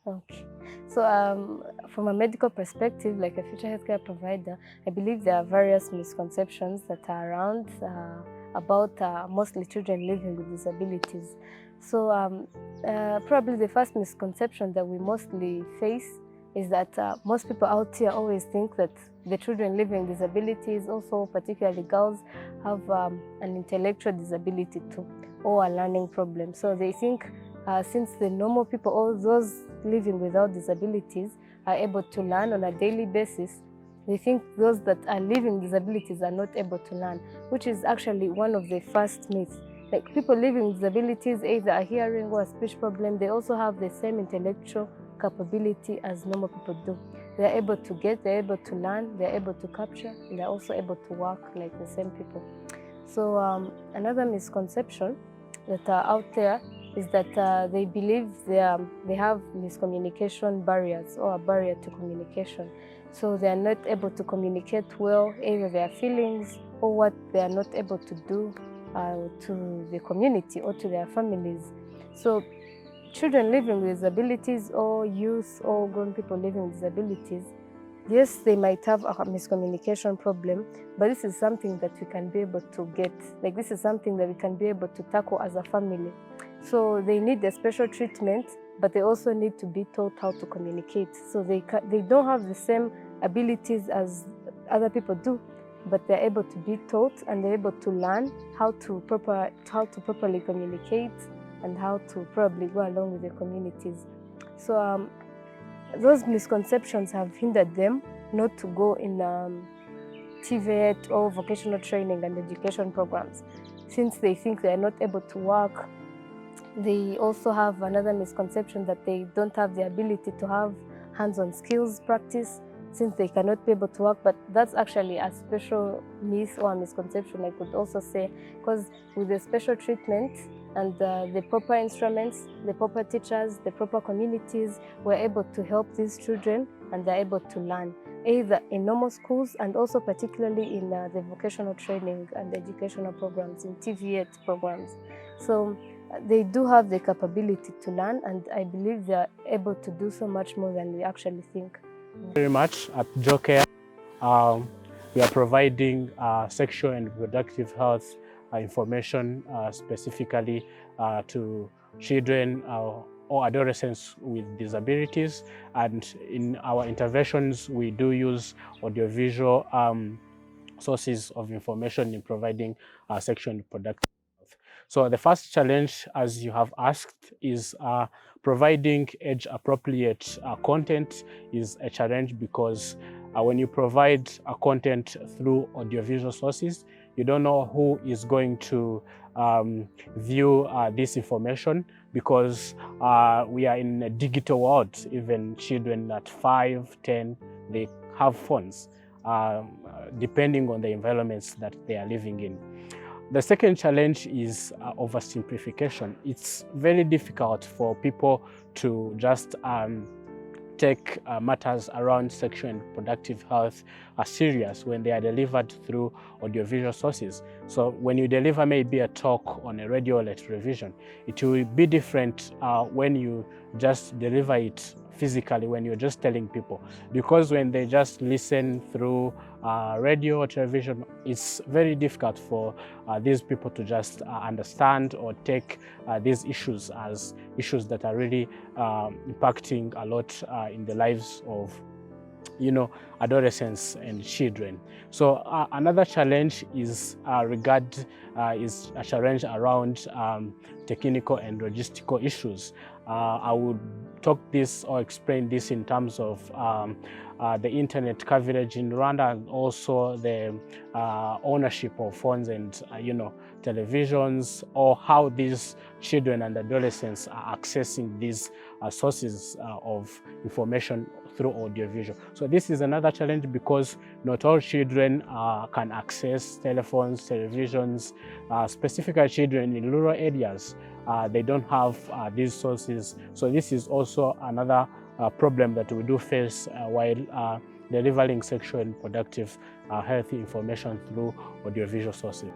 Okay. So from a medical perspective, like a future healthcare provider, I believe there are various misconceptions that are around about mostly children living with disabilities. So probably the first misconception that we mostly face is that most people out here always think that the children living with disabilities, also particularly girls, have an intellectual disability too, or a learning problem. So they think since the normal people, all those living without disabilities, are able to learn on a daily basis, they think those that are living disabilities are not able to learn, which is actually one of the first myths. Like people living with disabilities, either a hearing or a speech problem, they also have the same intellectual capability as normal people do. They're able to get, they're able to learn, they're able to capture, and they're also able to work like the same people. So another misconception that are out there is that they believe they have miscommunication barriers or a barrier to communication. So they are not able to communicate well, either their feelings or what they are not able to do to the community or to their families. So children living with disabilities or youth or grown people living with disabilities, yes, they might have a miscommunication problem, but this is something that we can be able to get. Like this is something that we can be able to tackle as a family. So they need a special treatment, but they also need to be taught how to communicate. So they don't have the same abilities as other people do, but they're able to be taught and they're able to learn how to properly communicate and how to probably go along with the communities. So those misconceptions have hindered them not to go in TVET or vocational training and education programs. Since they think they are not able to work, they also have another misconception that they don't have the ability to have hands-on skills practice since they cannot be able to work. But that's actually a special myth or a misconception, I could also say, because with the special treatment and the proper instruments, the proper teachers, the proper communities, we're able to help these children and they're able to learn, either in normal schools and also particularly in the vocational training and educational programs, in TVET programs. So they do have the capability to learn, and I believe they are able to do so much more than we actually think. Very much at JoCare, we are providing sexual and reproductive health information specifically to children or adolescents with disabilities. And in our interventions, we do use audiovisual sources of information in providing sexual and reproductive health. So the first challenge, as you have asked, is providing age-appropriate content is a challenge because when you provide content through audiovisual sources, you don't know who is going to view this information because we are in a digital world. Even children at 5, 10, they have phones. Depending on the environments that they are living in. The second challenge is oversimplification. It's very difficult for people to just take matters around sexual and reproductive health serious when they are delivered through audiovisual sources. So when you deliver maybe a talk on a radio or television, it will be different when you just deliver it physically, when you're just telling people, because when they just listen through radio or television, it's very difficult for these people to just understand or take these issues as issues that are really impacting a lot in the lives of adolescents and children. So another challenge is is a challenge around technical and logistical issues. I would talk this or explain this in terms of the internet coverage in Rwanda and also the ownership of phones and televisions, or how these children and adolescents are accessing these sources of information through audiovisual. So this is another challenge because not all children can access telephones, televisions, specifically children in rural areas. They don't have these sources. So this is also another problem that we do face while delivering sexual and reproductive health information through audiovisual sources.